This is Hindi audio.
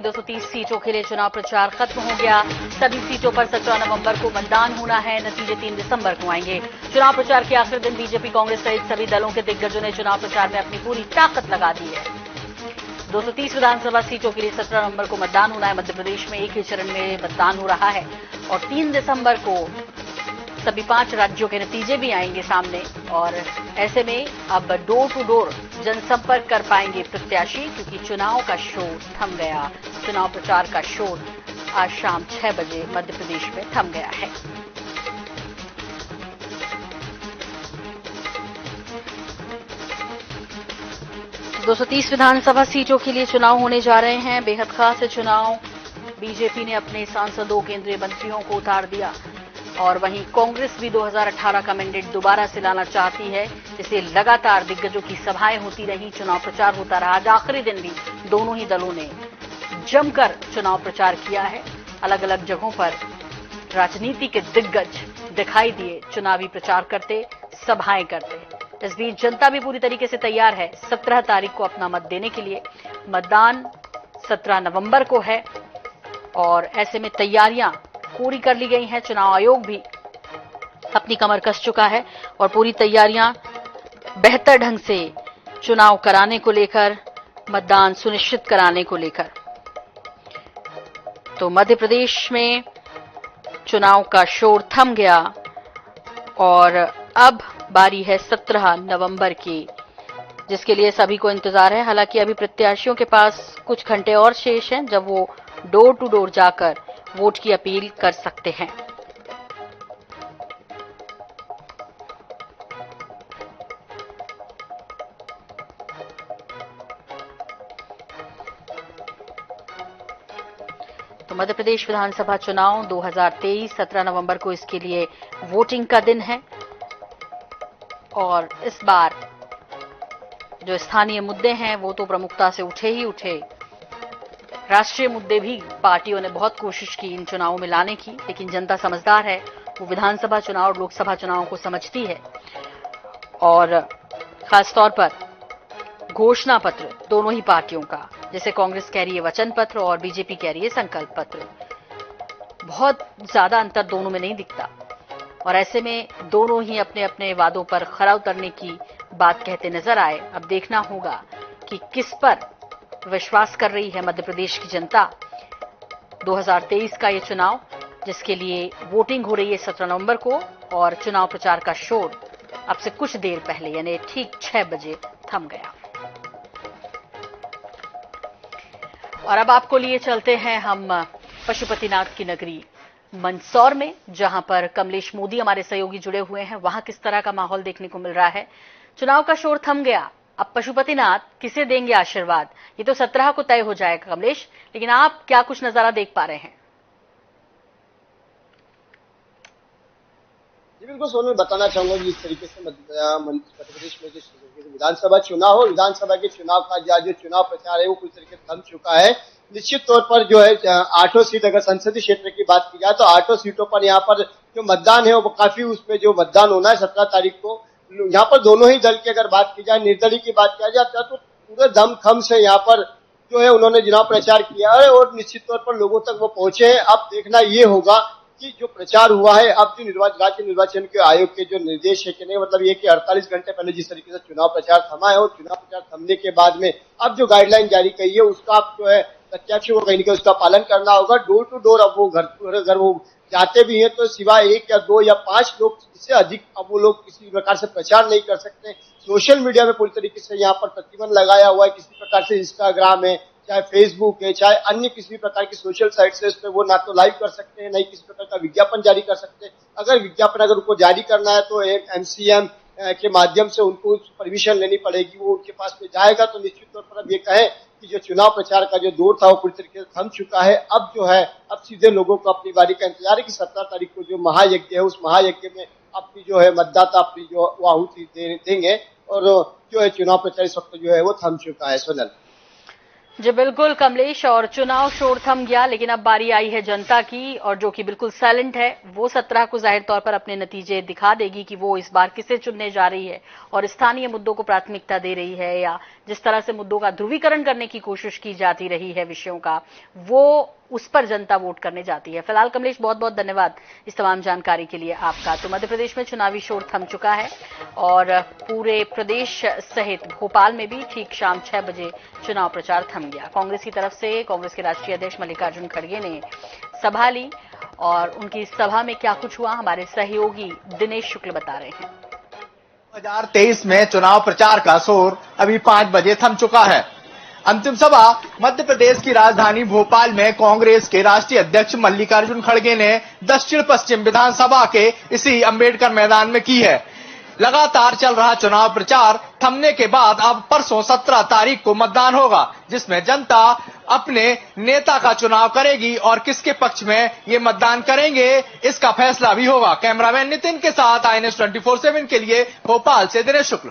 230 सीटों के लिए चुनाव प्रचार खत्म हो गया। सभी सीटों पर 17 नवंबर को मतदान होना है। नतीजे 3 दिसंबर को आएंगे। चुनाव प्रचार के आखिरी दिन बीजेपी, कांग्रेस सहित सभी दलों के दिग्गजों ने चुनाव प्रचार में अपनी पूरी ताकत लगा दी है। 230 विधानसभा सीटों के लिए 17 नवंबर को मतदान होना है। मध्य प्रदेश में एक ही चरण में मतदान हो रहा है और 3 दिसंबर को सभी 5 राज्यों के नतीजे भी आएंगे सामने। और ऐसे में अब डोर टू डोर जनसंपर्क कर पाएंगे प्रत्याशी, क्योंकि चुनाव का शोर थम गया। चुनाव प्रचार का शोर आज शाम 6 बजे मध्य प्रदेश में थम गया है। तो 230 विधानसभा सीटों के लिए चुनाव होने जा रहे हैं। बेहद खास है चुनाव। बीजेपी ने अपने सांसदों, केंद्रीय मंत्रियों को उतार दिया और वहीं कांग्रेस भी 2018 का मैंडेट दोबारा से लाना चाहती है। जिसे लगातार दिग्गजों की सभाएं होती रही, चुनाव प्रचार होता रहा। आज आखिरी दिन भी दोनों ही दलों ने जमकर चुनाव प्रचार किया है। अलग अलग जगहों पर राजनीति के दिग्गज दिखाई दिए चुनावी प्रचार करते, सभाएं करते। इस बीच जनता भी पूरी तरीके से तैयार है 17 तारीख को अपना मत देने के लिए। मतदान 17 नवंबर को है और ऐसे में तैयारियां पूरी कर ली गई हैं। चुनाव आयोग भी अपनी कमर कस चुका है और पूरी तैयारियां बेहतर ढंग से चुनाव कराने को लेकर, मतदान सुनिश्चित कराने को लेकर। तो मध्य प्रदेश में चुनाव का शोर थम गया और अब बारी है 17 नवंबर की, जिसके लिए सभी को इंतजार है। हालांकि अभी प्रत्याशियों के पास कुछ घंटे और शेष हैं जब वो डोर टू डोर जाकर वोट की अपील कर सकते हैं। तो मध्य प्रदेश विधानसभा चुनाव 2023 17 नवंबर को इसके लिए वोटिंग का दिन है और इस बार जो स्थानीय मुद्दे हैं वो तो प्रमुखता से उठे ही उठे। राष्ट्रीय मुद्दे भी पार्टियों ने बहुत कोशिश की इन चुनावों में लाने की, लेकिन जनता समझदार है। वो विधानसभा चुनाव और लोकसभा चुनाव को समझती है और खासतौर पर घोषणा पत्र दोनों ही पार्टियों का, जैसे कांग्रेस कह रही है वचन पत्र और बीजेपी कह रही है संकल्प पत्र, बहुत ज्यादा अंतर दोनों में नहीं दिखता। और ऐसे में दोनों ही अपने अपने वादों पर खरा उतरने की बात कहते नजर आए। अब देखना होगा कि किस पर विश्वास कर रही है मध्य प्रदेश की जनता। 2023 का ये चुनाव, जिसके लिए वोटिंग हो रही है 17 नवंबर को और चुनाव प्रचार का शोर अब से कुछ देर पहले यानी ठीक 6 बजे थम गया। और अब आपको लिए चलते हैं हम पशुपतिनाथ की नगरी मंदसौर में, जहां पर कमलेश मोदी हमारे सहयोगी जुड़े हुए हैं। वहां किस तरह का माहौल देखने को मिल रहा है। चुनाव का शोर थम गया, अब पशुपतिनाथ किसे देंगे आशीर्वाद, ये तो 17 को तय हो जाएगा कमलेश, लेकिन आप क्या कुछ नजारा देख पा रहे हैं? जी बिल्कुल सोनू, बताना चाहूंगा कि इस तरीके से मध्य प्रदेश में जिस तरीके से विधानसभा चुनाव हो, विधानसभा के चुनाव का जो चुनाव प्रचार है वो कुछ तरीके से थम चुका है। निश्चित तौर पर जो है 8 सीट, अगर संसदीय क्षेत्र की बात की जाए तो 8 सीटों पर यहाँ पर जो मतदान है वो काफी, उसमें जो मतदान होना है 17 तारीख को, यहाँ पर दोनों ही दल की अगर बात की जाए, निर्दलीय की बात किया जाए तो पूरे दमखम से यहाँ पर जो है उन्होंने चुनाव प्रचार किया है और निश्चित तौर पर लोगों तक वो पहुंचे हैं। अब देखना ये होगा कि जो प्रचार हुआ है, अब जो राज्य निर्वाचन के आयोग के जो निर्देश है कि नहीं, मतलब ये कि 48 घंटे पहले जिस तरीके से चुनाव प्रचार थमा है और चुनाव प्रचार थमने के बाद में अब जो गाइडलाइन जारी की है उसका अब जो है प्रत्याशियों को कहीं ना कहीं उसका पालन करना होगा। डोर टू डोर अब वो घर वो जाते भी हैं तो सिवाय 1 या 2 या 5 लोग, इससे अधिक अब वो लोग किसी प्रकार से प्रचार नहीं कर सकते। सोशल मीडिया में पूरी तरीके से यहाँ पर प्रतिबंध लगाया हुआ है। किसी प्रकार से इंस्टाग्राम है, चाहे फेसबुक है, चाहे अन्य किसी प्रकार की सोशल साइट्स है, उस पर वो ना तो लाइव कर सकते हैं, ना ही किसी प्रकार का विज्ञापन जारी कर सकते हैं। अगर विज्ञापन अगर उनको जारी करना है तो MCM के माध्यम से उनको परमिशन लेनी पड़ेगी, वो उनके पास में जाएगा। तो निश्चित तौर पर अब ये कहें कि जो चुनाव प्रचार का जो दौर था वो पूरी तरीके से थम चुका है। अब जो है अब सीधे लोगों को अपनी बारी का इंतजार है कि 17 तारीख को जो महायज्ञ है उस महायज्ञ में अपनी जो है मतदाता अपनी जो आहुति देंगे और जो है चुनाव प्रचार इस वक्त जो है वो थम चुका है। सोनल जी बिल्कुल कमलेश, और चुनाव शोर थम गया, लेकिन अब बारी आई है जनता की, और जो कि बिल्कुल साइलेंट है। वो 17 को जाहिर तौर पर अपने नतीजे दिखा देगी कि वो इस बार किसे चुनने जा रही है और स्थानीय मुद्दों को प्राथमिकता दे रही है या जिस तरह से मुद्दों का ध्रुवीकरण करने की कोशिश की जाती रही है विषयों का, वो उस पर जनता वोट करने जाती है। फिलहाल कमलेश, बहुत बहुत धन्यवाद इस तमाम जानकारी के लिए आपका। तो मध्य प्रदेश में चुनावी शोर थम चुका है और पूरे प्रदेश सहित भोपाल में भी ठीक शाम 6 बजे चुनाव प्रचार थम गया। कांग्रेस की तरफ से कांग्रेस के राष्ट्रीय अध्यक्ष मल्लिकार्जुन खड़गे ने सभा ली और उनकी सभा में क्या कुछ हुआ, हमारे सहयोगी दिनेश शुक्ल बता रहे हैं। 2023 में चुनाव प्रचार का शोर अभी 5 बजे थम चुका है। अंतिम सभा मध्य प्रदेश की राजधानी भोपाल में कांग्रेस के राष्ट्रीय अध्यक्ष मल्लिकार्जुन खड़गे ने दक्षिण पश्चिम विधानसभा के इसी अंबेडकर मैदान में की है। लगातार चल रहा चुनाव प्रचार थमने के बाद अब परसों 17 तारीख को मतदान होगा, जिसमें जनता अपने नेता का चुनाव करेगी और किसके पक्ष में ये मतदान करेंगे इसका फैसला भी होगा। कैमरामैन नितिन के साथ INS 24/7 के लिए भोपाल से दिनेश शुक्ल।